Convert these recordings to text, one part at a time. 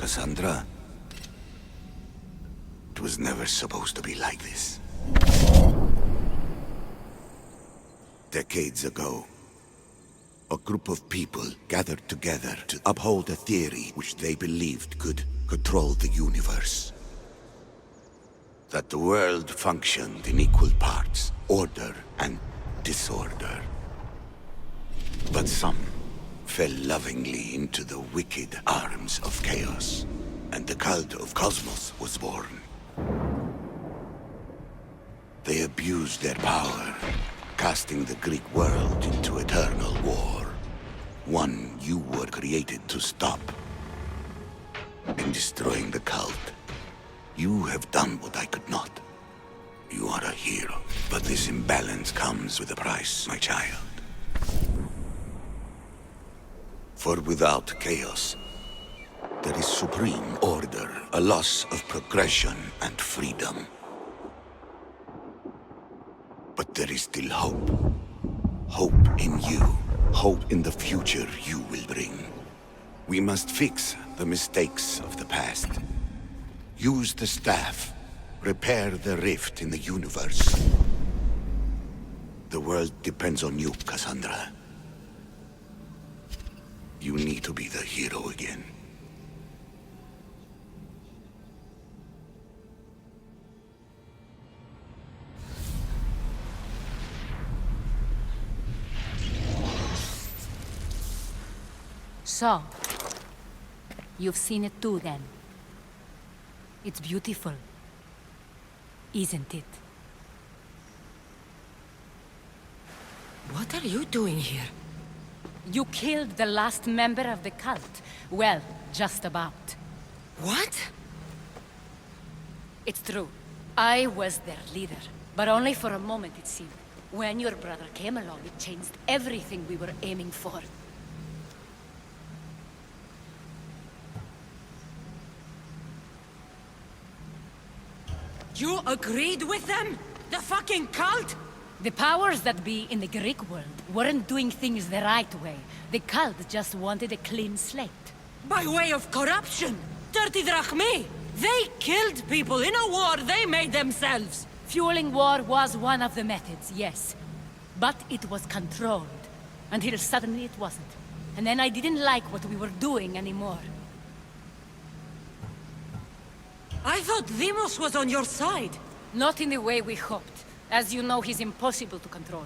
Cassandra. It was never supposed to be like this. Decades ago, a group of people gathered together to uphold a theory which they believed could control the universe. That the world functioned in equal parts, order and disorder. But some fell lovingly into the wicked arms of chaos, and the cult of Cosmos was born. They abused their power, casting the Greek world into eternal war. One you were created to stop. In destroying the cult, you have done what I could not. You are a hero, but this imbalance comes with a price, my child. For without chaos, there is supreme order, a loss of progression and freedom. But there is still hope. Hope in you. Hope in the future you will bring. We must fix the mistakes of the past. Use the staff. Repair the rift in the universe. The world depends on you, Cassandra. You need to be the hero again. So, you've seen it too then. It's beautiful, isn't it? What are you doing here? You killed the last member of the cult. Well, just about. What? It's true. I was their leader, but only for a moment it seemed. When your brother came along, it changed everything we were aiming for. You agreed with them? The fucking cult? The powers that be in the Greek world weren't doing things the right way. The cult just wanted a clean slate. By way of corruption! Dirty drachmi! They killed people in a war they made themselves! Fueling war was one of the methods, yes. But it was controlled. Until suddenly it wasn't. And then I didn't like what we were doing anymore. I thought Demos was on your side. Not in the way we hoped. As you know, he's impossible to control.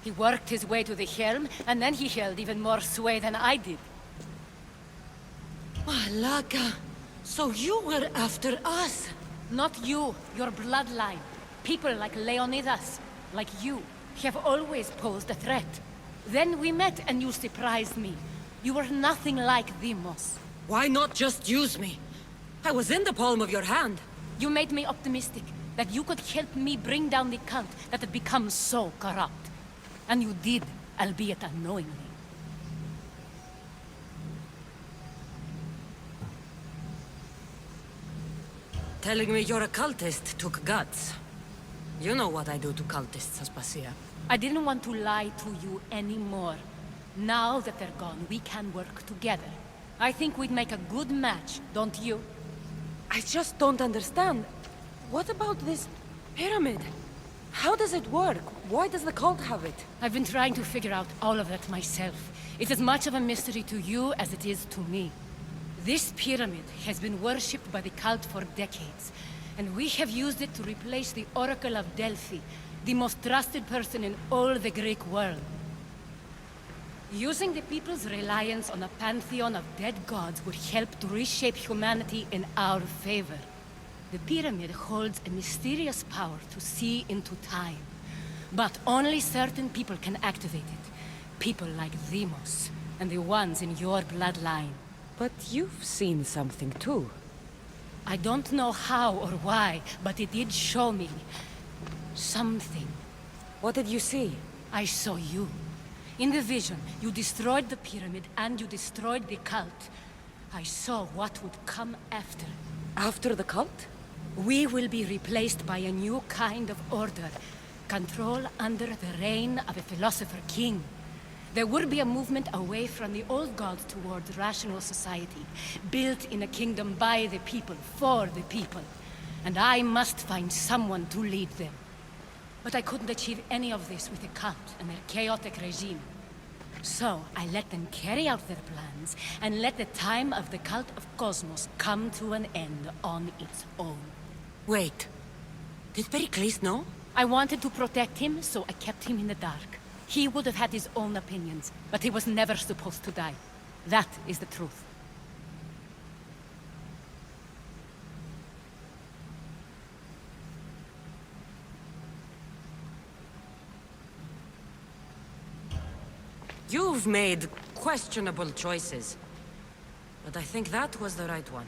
He worked his way to the helm, and then he held even more sway than I did. Malaka, so you were after us? Not you, your bloodline. People like Leonidas, like you, have always posed a threat. Then we met and you surprised me. You were nothing like Demos. Why not just use me? I was in the palm of your hand. You made me optimistic that you could help me bring down the cult that had become so corrupt. And you did, albeit unknowingly. Telling me you're a cultist took guts. You know what I do to cultists, Aspasia. I didn't want to lie to you anymore. Now that they're gone, we can work together. I think we'd make a good match, don't you? I just don't understand. What about this pyramid? How does it work? Why does the cult have it? I've been trying to figure out all of that myself. It's as much of a mystery to you as it is to me. This pyramid has been worshipped by the cult for decades, and we have used it to replace the Oracle of Delphi, the most trusted person in all the Greek world. Using the people's reliance on a pantheon of dead gods would help to reshape humanity in our favor. The pyramid holds a mysterious power to see into time. But only certain people can activate it. People like Demos, and the ones in your bloodline. But you've seen something too. I don't know how or why, but it did show me something. What did you see? I saw you. In the vision, you destroyed the pyramid and you destroyed the cult. I saw what would come after. After the cult? We will be replaced by a new kind of order. Control under the reign of a philosopher king. There would be a movement away from the old gods towards rational society, built in a kingdom by the people, for the people. And I must find someone to lead them. But I couldn't achieve any of this with the cult and their chaotic regime. So I let them carry out their plans, and let the time of the cult of Cosmos come to an end on its own. Wait. Did Pericles know? I wanted to protect him, so I kept him in the dark. He would have had his own opinions, but he was never supposed to die. That is the truth. You've made questionable choices. But I think that was the right one.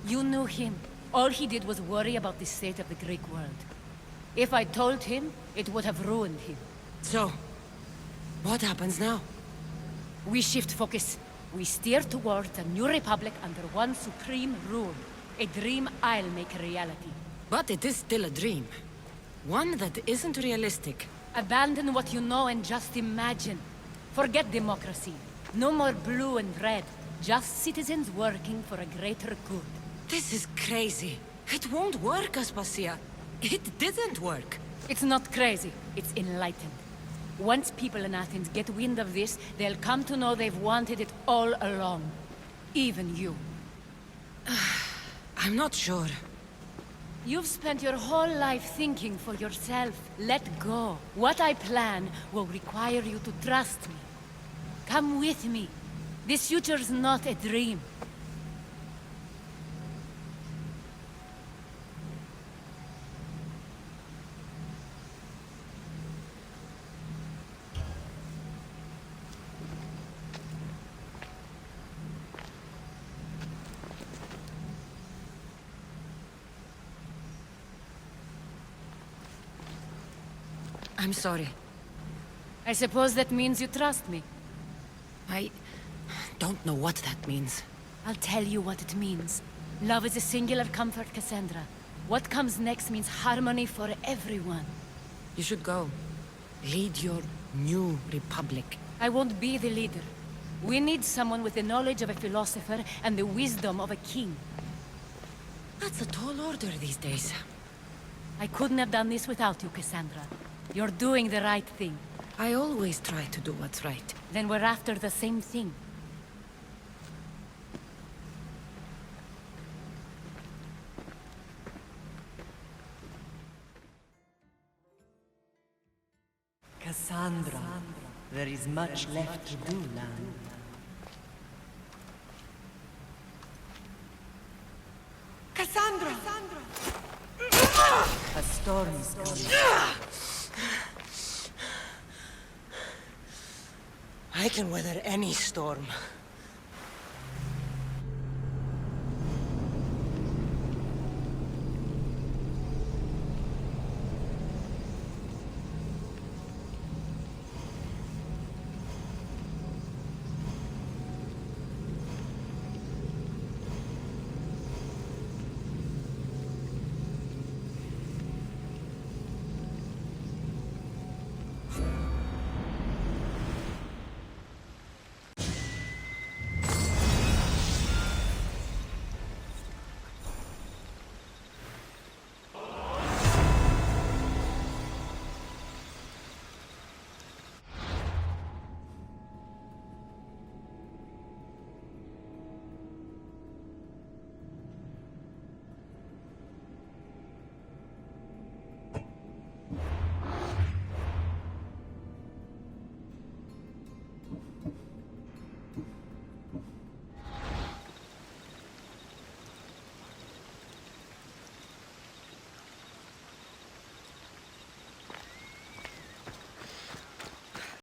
You knew him. All he did was worry about the state of the Greek world. If I told him, it would have ruined him. So, what happens now? We shift focus. We steer towards a new republic under one supreme rule. A dream I'll make a reality. But it is still a dream. One that isn't realistic. Abandon what you know and just imagine. Forget democracy. No more blue and red. Just citizens working for a greater good. This is crazy. It won't work, Aspasia. It didn't work. It's not crazy. It's enlightened. Once people in Athens get wind of this, they'll come to know they've wanted it all along. Even you. I'm not sure. You've spent your whole life thinking for yourself. Let go. What I plan will require you to trust me. Come with me. This future's not a dream. I'm sorry. I suppose that means you trust me. I don't know what that means. I'll tell you what it means. Love is a singular comfort, Cassandra. What comes next means harmony for everyone. You should go. Lead your new republic. I won't be the leader. We need someone with the knowledge of a philosopher and the wisdom of a king. That's a tall order these days. I couldn't have done this without you, Cassandra. You're doing the right thing. I always try to do what's right. Then we're after the same thing. Cassandra, there is much left to do, land. Cassandra! A storm is coming. I can weather any storm.